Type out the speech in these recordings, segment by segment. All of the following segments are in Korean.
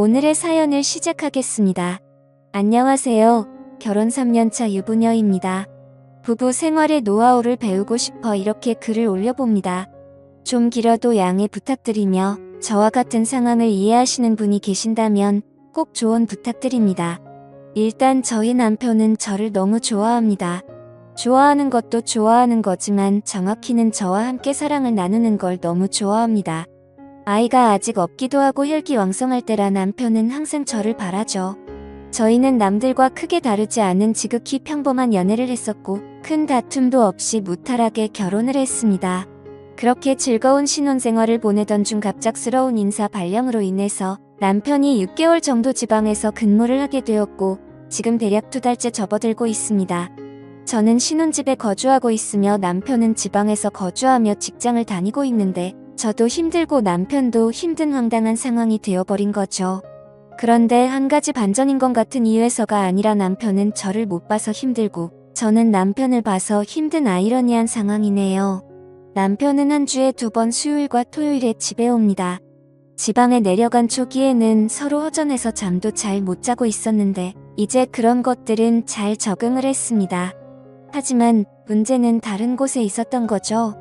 오늘의 사연을 시작하겠습니다. 안녕하세요. 결혼 3년차 유부녀입니다. 부부 생활의 노하우를 배우고 싶어 이렇게 글을 올려봅니다. 좀 길어도 양해 부탁드리며 저와 같은 상황을 이해하시는 분이 계신다면 꼭 조언 부탁드립니다. 일단 저희 남편은 저를 너무 좋아합니다. 좋아하는 것도 좋아하는 거지만 정확히는 저와 함께 사랑을 나누는 걸 너무 좋아합니다. 아이가 아직 없기도 하고 혈기왕성할 때라 남편은 항상 저를 바라죠. 저희는 남들과 크게 다르지 않은 지극히 평범한 연애를 했었고 큰 다툼도 없이 무탈하게 결혼을 했습니다. 그렇게 즐거운 신혼생활을 보내던 중 갑작스러운 인사 발령으로 인해서 남편이 6개월 정도 지방에서 근무를 하게 되었고 지금 대략 2달째 접어들고 있습니다. 저는 신혼집에 거주하고 있으며 남편은 지방에서 거주하며 직장을 다니고 있는데 저도 힘들고 남편도 힘든 황당한 상황이 되어버린 거죠. 그런데 한 가지 반전인 것 같은 이유에서가 아니라 남편은 저를 못 봐서 힘들고 저는 남편을 봐서 힘든 아이러니한 상황이네요. 남편은 한 주에 2번 수요일과 토요일에 집에 옵니다. 지방에 내려간 초기에는 서로 허전해서 잠도 잘 못 자고 있었는데 이제 그런 것들은 잘 적응을 했습니다. 하지만 문제는 다른 곳에 있었던 거죠.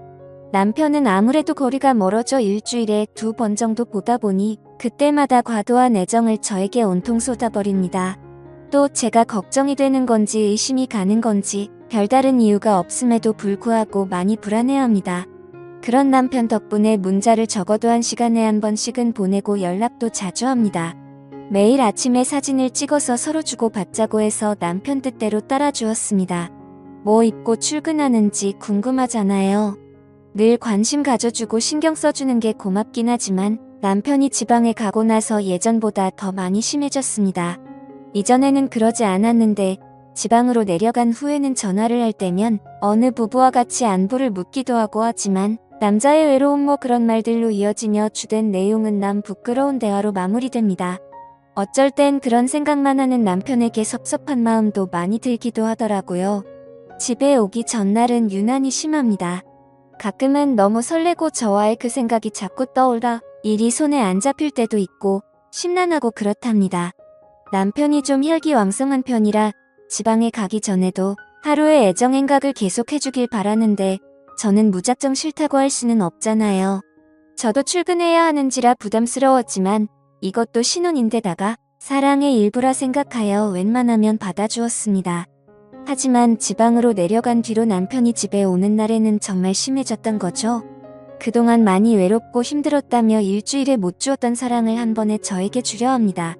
남편은 아무래도 거리가 멀어져 일주일에 2번 정도 보다 보니 그때마다 과도한 애정을 저에게 온통 쏟아버립니다. 또 제가 걱정이 되는 건지 의심이 가는 건지 별다른 이유가 없음에도 불구하고 많이 불안해합니다. 그런 남편 덕분에 문자를 적어도 1시간에 한 번씩은 보내고 연락도 자주 합니다. 매일 아침에 사진을 찍어서 서로 주고받자고 해서 남편 뜻대로 따라주었습니다. 뭐 입고 출근하는지 궁금하잖아요. 늘 관심 가져주고 신경 써주는 게 고맙긴 하지만 남편이 지방에 가고 나서 예전보다 더 많이 심해졌습니다. 이전에는 그러지 않았는데 지방으로 내려간 후에는 전화를 할 때면 어느 부부와 같이 안부를 묻기도 하고 하지만 남자의 외로움 뭐 그런 말들로 이어지며 주된 내용은 남 부끄러운 대화로 마무리됩니다. 어쩔 땐 그런 생각만 하는 남편에게 섭섭한 마음도 많이 들기도 하더라고요. 집에 오기 전날은 유난히 심합니다. 가끔은 너무 설레고 저와의 그 생각이 자꾸 떠올라 일이 손에 안 잡힐 때도 있고 심란하고 그렇답니다. 남편이 좀 혈기왕성한 편이라 지방에 가기 전에도 하루의 애정행각을 계속해주길 바라는데 저는 무작정 싫다고 할 수는 없잖아요. 저도 출근해야 하는지라 부담스러웠지만 이것도 신혼인데다가 사랑의 일부라 생각하여 웬만하면 받아주었습니다. 하지만 지방으로 내려간 뒤로 남편이 집에 오는 날에는 정말 심해졌던 거죠. 그동안 많이 외롭고 힘들었다며 일주일에 못 주었던 사랑을 한 번에 저에게 주려 합니다.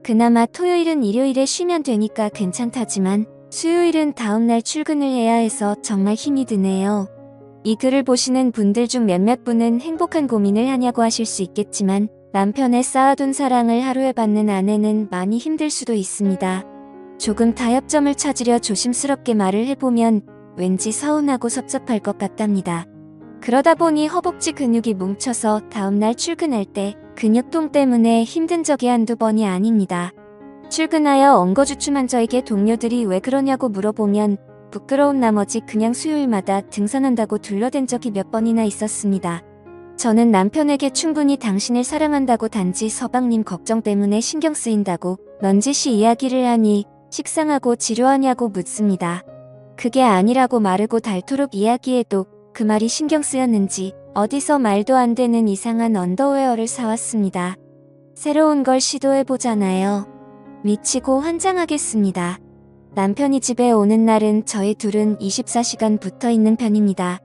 그나마 토요일은 일요일에 쉬면 되니까 괜찮다지만 수요일은 다음날 출근을 해야 해서 정말 힘이 드네요. 이 글을 보시는 분들 중 몇몇 분은 행복한 고민을 하냐고 하실 수 있겠지만 남편의 쌓아둔 사랑을 하루에 받는 아내는 많이 힘들 수도 있습니다. 조금 타협점을 찾으려 조심스럽게 말을 해보면 왠지 서운하고 섭섭할 것 같답니다. 그러다 보니 허벅지 근육이 뭉쳐서 다음날 출근할 때 근육통 때문에 힘든 적이 한두 번이 아닙니다. 출근하여 엉거주춤한 저에게 동료들이 왜 그러냐고 물어보면 부끄러운 나머지 그냥 수요일마다 등산한다고 둘러댄 적이 몇 번이나 있었습니다. 저는 남편에게 충분히 당신을 사랑한다고 단지 서방님 걱정 때문에 신경 쓰인다고 넌지시 이야기를 하니 식상하고 지루하냐고 묻습니다. 그게 아니라고 마르고 닳도록 이야기해도 그 말이 신경 쓰였는지 어디서 말도 안 되는 이상한 언더웨어를 사왔습니다. 새로운 걸 시도해보잖아요. 미치고 환장하겠습니다. 남편이 집에 오는 날은 저희 둘은 24시간 붙어있는 편입니다.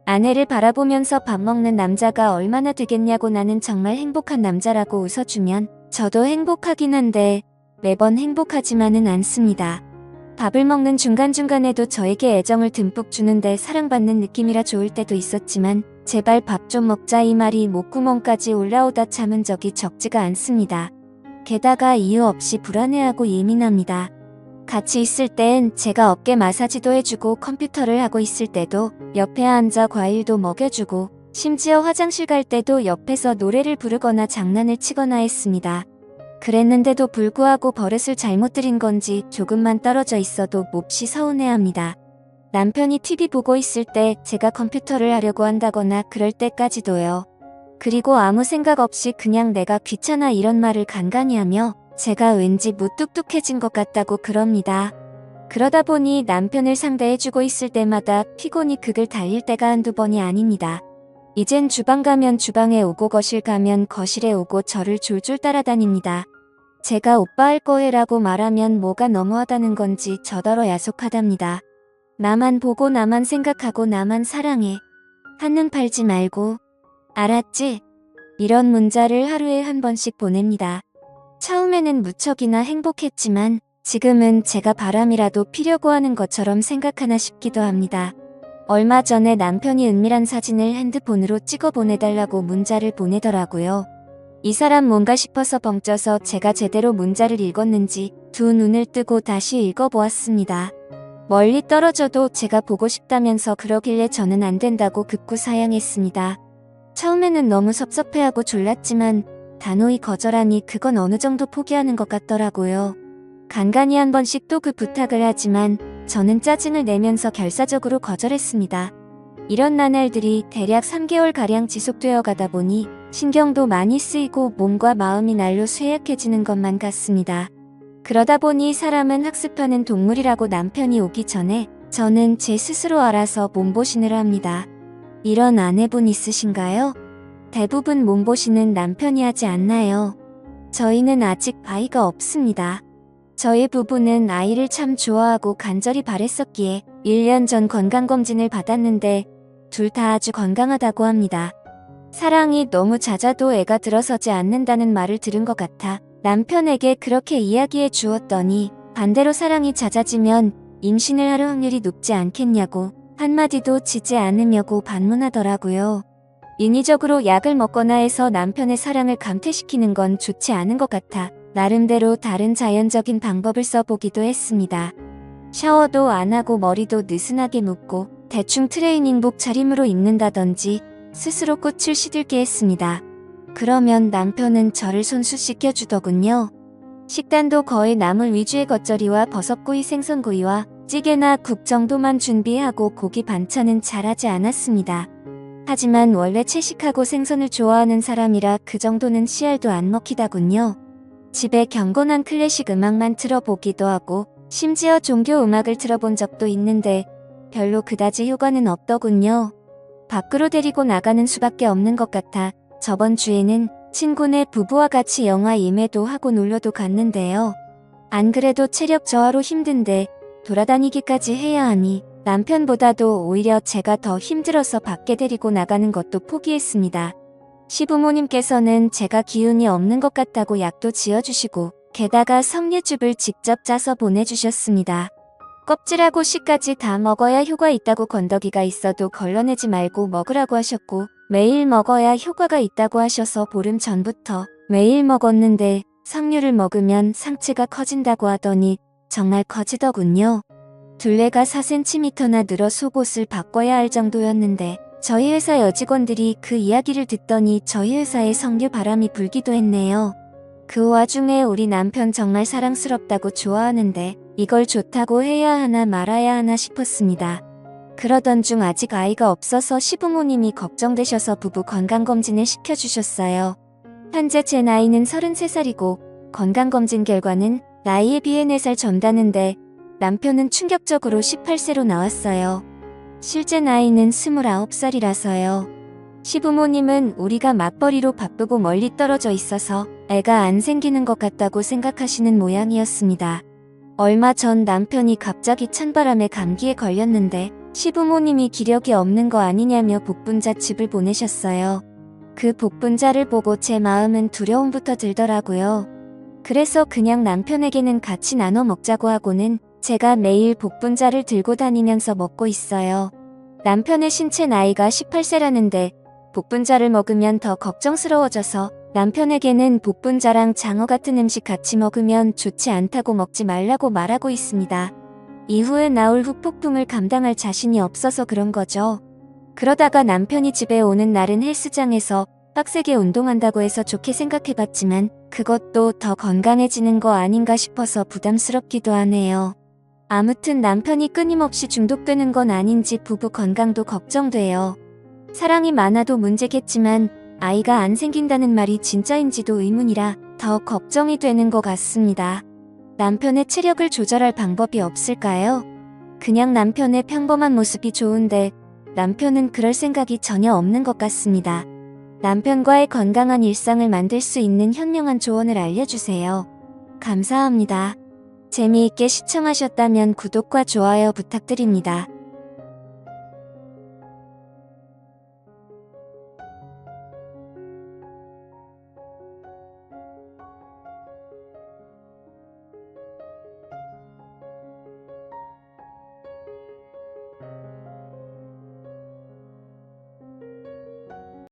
아내를 바라보면서 밥 먹는 남자가 얼마나 되겠냐고 나는 정말 행복한 남자라고 웃어주면 저도 행복하긴 한데 매번 행복하지만은 않습니다. 밥을 먹는 중간중간에도 저에게 애정을 듬뿍 주는데 사랑받는 느낌이라 좋을 때도 있었지만 제발 밥 좀 먹자 이 말이 목구멍까지 올라오다 참은 적이 적지가 않습니다. 게다가 이유 없이 불안해하고 예민합니다. 같이 있을 땐 제가 어깨 마사지도 해주고 컴퓨터를 하고 있을 때도 옆에 앉아 과일도 먹여주고 심지어 화장실 갈 때도 옆에서 노래를 부르거나 장난을 치거나 했습니다. 그랬는데도 불구하고 버릇을 잘못 들인 건지 조금만 떨어져 있어도 몹시 서운해합니다. 남편이 TV 보고 있을 때 제가 컴퓨터를 하려고 한다거나 그럴 때까지도요. 그리고 아무 생각 없이 그냥 내가 귀찮아 이런 말을 간간히 하며 제가 왠지 무뚝뚝해진 것 같다고 그럽니다. 그러다 보니 남편을 상대해주고 있을 때마다 피곤이 극을 달릴 때가 한두 번이 아닙니다. 이젠 주방 가면 주방에 오고 거실 가면 거실에 오고 저를 졸졸 따라다닙니다. 제가 오빠 할 거해라고 말하면 뭐가 너무하다는 건지 저더러 야속하답니다. 나만 보고 나만 생각하고 나만 사랑해. 한눈 팔지 말고. 알았지? 이런 문자를 하루에 한 번씩 보냅니다. 처음에는 무척이나 행복했지만 지금은 제가 바람이라도 피려고 하는 것처럼 생각하나 싶기도 합니다. 얼마 전에 남편이 은밀한 사진을 핸드폰으로 찍어 보내달라고 문자를 보내더라고요. 이 사람 뭔가 싶어서 벙쪄서 제가 제대로 문자를 읽었는지 두 눈을 뜨고 다시 읽어보았습니다. 멀리 떨어져도 제가 보고 싶다면서 그러길래 저는 안 된다고 극구 사양했습니다. 처음에는 너무 섭섭해하고 졸랐지만 단호히 거절하니 그건 어느 정도 포기하는 것 같더라고요. 간간히 한 번씩 또 그 부탁을 하지만 저는 짜증을 내면서 결사적으로 거절했습니다. 이런 나날들이 대략 3개월가량 지속되어 가다 보니 신경도 많이 쓰이고 몸과 마음이 날로 쇠약해지는 것만 같습니다. 그러다 보니 사람은 학습하는 동물이라고 남편이 오기 전에 저는 제 스스로 알아서 몸보신을 합니다. 이런 아내분 있으신가요? 대부분 몸보신은 남편이 하지 않나요? 저희는 아직 아이가 없습니다. 저희 부부는 아이를 참 좋아하고 간절히 바랬었기에 1년 전 건강검진을 받았는데 둘 다 아주 건강하다고 합니다. 사랑이 너무 잦아도 애가 들어서지 않는다는 말을 들은 것 같아 남편에게 그렇게 이야기해 주었더니 반대로 사랑이 잦아지면 임신을 할 확률이 높지 않겠냐고 한마디도 지지 않으려고 반문하더라고요. 인위적으로 약을 먹거나 해서 남편의 사랑을 감퇴시키는 건 좋지 않은 것 같아 나름대로 다른 자연적인 방법을 써보기도 했습니다. 샤워도 안 하고 머리도 느슨하게 묶고 대충 트레이닝복 차림으로 입는다든지 스스로 꽃을 시들게 했습니다. 그러면 남편은 저를 손수 씻겨주더군요. 식단도 거의 나물 위주의 겉절이와 버섯구이 생선구이와 찌개나 국 정도만 준비하고 고기 반찬은 잘하지 않았습니다. 하지만 원래 채식하고 생선을 좋아하는 사람이라 그 정도는 씨알도 안 먹히다군요. 집에 경건한 클래식 음악만 틀어보기도 하고 심지어 종교 음악을 틀어본 적도 있는데 별로 그다지 효과는 없더군요. 밖으로 데리고 나가는 수밖에 없는 것 같아 저번 주에는 친구네 부부와 같이 영화 예매도 하고 놀러도 갔는데요. 안 그래도 체력 저하로 힘든데 돌아다니기까지 해야 하니 남편보다도 오히려 제가 더 힘들어서 밖에 데리고 나가는 것도 포기했습니다. 시부모님께서는 제가 기운이 없는 것 같다고 약도 지어주시고 게다가 석류즙을 직접 짜서 보내주셨습니다. 껍질하고 씨까지 다 먹어야 효과 있다고 건더기가 있어도 걸러내지 말고 먹으라고 하셨고 매일 먹어야 효과가 있다고 하셔서 보름 전부터 매일 먹었는데 석류를 먹으면 상체가 커진다고 하더니 정말 커지더군요. 둘레가 4cm나 늘어 속옷을 바꿔야 할 정도였는데 저희 회사 여직원들이 그 이야기를 듣더니 저희 회사에 석류 바람이 불기도 했네요. 그 와중에 우리 남편 정말 사랑스럽다고 좋아하는데 이걸 좋다고 해야 하나 말아야 하나 싶었습니다. 그러던 중 아직 아이가 없어서 시부모님이 걱정되셔서 부부 건강검진을 시켜주셨어요. 현재 제 나이는 33살이고 건강검진 결과는 나이에 비해 4살 젊다는데 남편은 충격적으로 18세로 나왔어요. 실제 나이는 29살이라서요. 시부모님은 우리가 맞벌이로 바쁘고 멀리 떨어져 있어서 애가 안 생기는 것 같다고 생각하시는 모양이었습니다. 얼마 전 남편이 갑자기 찬바람에 감기에 걸렸는데 시부모님이 기력이 없는 거 아니냐며 복분자 칩을 보내셨어요. 그 복분자를 보고 제 마음은 두려움부터 들더라고요. 그래서 그냥 남편에게는 같이 나눠 먹자고 하고는 제가 매일 복분자를 들고 다니면서 먹고 있어요. 남편의 신체 나이가 18세라는데 복분자를 먹으면 더 걱정스러워져서 남편에게는 복분자랑 장어 같은 음식 같이 먹으면 좋지 않다고 먹지 말라고 말하고 있습니다. 이후에 나올 후폭풍을 감당할 자신이 없어서 그런 거죠. 그러다가 남편이 집에 오는 날은 헬스장에서 빡세게 운동한다고 해서 좋게 생각해봤지만 그것도 더 건강해지는 거 아닌가 싶어서 부담스럽기도 하네요. 아무튼 남편이 끊임없이 중독되는 건 아닌지 부부 건강도 걱정돼요. 사랑이 많아도 문제겠지만 아이가 안 생긴다는 말이 진짜인지도 의문이라 더 걱정이 되는 것 같습니다. 남편의 체력을 조절할 방법이 없을까요? 그냥 남편의 평범한 모습이 좋은데 남편은 그럴 생각이 전혀 없는 것 같습니다. 남편과의 건강한 일상을 만들 수 있는 현명한 조언을 알려주세요. 감사합니다. 재미있게 시청하셨다면 구독과 좋아요 부탁드립니다.